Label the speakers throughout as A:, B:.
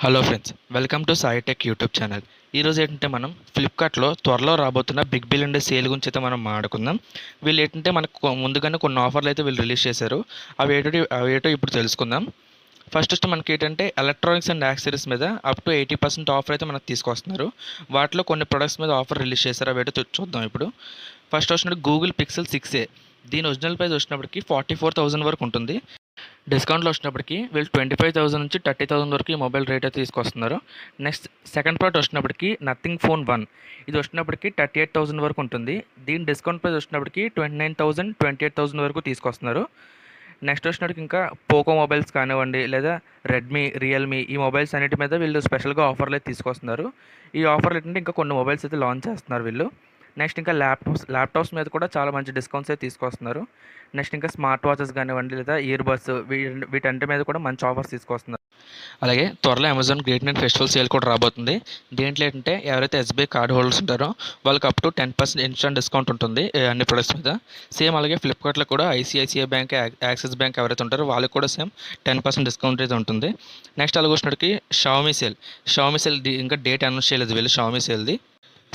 A: Hello friends, welcome to Sai tech YouTube channel. ఈరోజు ఏంటంటే మనం ఫ్లిప్కార్ట్లో త్వరలో రాబోతున్న బిగ్ బిలియన్ డే సేల్ గురించి అయితే మనం మాట్లాడుకుందాం. వీళ్ళు ఏంటంటే మనకు ముందుగానే కొన్ని ఆఫర్లు అయితే వీళ్ళు రిలీజ్ చేశారు. అవేటో ఇప్పుడు తెలుసుకుందాం. ఫస్ట్ మనకి ఏంటంటే ఎలక్ట్రానిక్స్ అండ్ యాక్సెసరీస్ మీద అప్ టు 80% ఆఫర్ అయితే మనకు తీసుకొస్తున్నారు. వాటిలో కొన్ని ప్రొడక్ట్స్ మీద ఆఫర్ రిలీజ్ చేశారు. అవేటో చూద్దాం ఇప్పుడు. ఫస్ట్ వచ్చినట్టు గూగుల్ పిక్సెల్ 6a. దీని ఒరిజినల్ ప్రైస్ వచ్చినప్పటికి 44,000 వరకు ఉంటుంది. డిస్కౌంట్లో వచ్చినప్పటికి వీళ్ళు 25,000 నుంచి 30,000 వరకు ఈ మొబైల్ రేట్ అయితే తీసుకొస్తున్నారు. నెక్స్ట్ సెకండ్ ప్రోడక్ట్ వచ్చినప్పటికి నథింగ్ ఫోన్ 1. ఇది వచ్చినప్పటికి 38,000 వరకు ఉంటుంది. దీని డిస్కౌంట్ ప్రైస్ వచ్చినప్పటికి 29,000, 28,000 వరకు తీసుకొస్తున్నారు. నెక్స్ట్ వచ్చినప్పటికి ఇంకా పోకో మొబైల్స్ కానివ్వండి, లేదా రెడ్మీ, రియల్మీ, ఈ మొబైల్స్ అన్నిటి మీద వీళ్ళు స్పెషల్గా ఆఫర్లు అయితే తీసుకొస్తున్నారు. ఈ ఆఫర్లు ఏంటంటే ఇంకా కొన్ని మొబైల్స్ అయితే లాంచ్ చేస్తున్నారు వీళ్ళు. నెక్స్ట్ ఇంకా ల్యాప్టాప్స్ మీద కూడా చాలా మంచి డిస్కౌంట్స్ అయితే తీసుకొస్తున్నారు. నెక్స్ట్ ఇంకా స్మార్ట్ వాచెస్ కానివ్వండి, లేదా ఇయర్ బడ్స్, వీటన్నిటి మీద కూడా మంచి ఆఫర్స్ తీసుకొస్తున్నారు. అలాగే త్వరలో Amazon great night festival sale కూడా రాబోతుంది. దేంట్లో ఏంటంటే ఎవరైతే ఎస్బీఐ కార్డ్ హోల్డర్స్ ఉంటారో వాళ్ళకి అప్ టు 10% ఇన్స్టెంట్ డిస్కౌంట్ ఉంటుంది అన్ని ప్రొడక్ట్స్ మీద. సేమ్ అలాగే ఫ్లిప్కార్ట్లో కూడా ఐసిఐసిఐ బ్యాంక్, యాక్సిస్ బ్యాంక్ ఎవరైతే ఉంటారో వాళ్ళకి కూడా సేమ్ 10% డిస్కౌంట్ అయితే ఉంటుంది. నెక్స్ట్ అలాగే వచ్చినట్టుకి షావమీ సేల్ ఇంకా డేట్ అనౌన్స్ చేయలేదు వీళ్ళు. షావమీ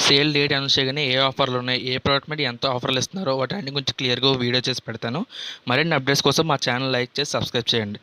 A: సేల్ డేట్ అనౌన్స్ చేయగానే ఏ ఆఫర్లు ఉన్నాయి, ఏ ప్రోడక్ట్ మీద ఎంత ఆఫర్లు ఇస్తున్నారో వాటి గురించి క్లియర్గా వీడియో చేసి పెడతాను. మరిన్ని అప్డేట్స్ కోసం మా ఛానల్ లైక్ చేసి సబ్స్క్రైబ్ చేయండి.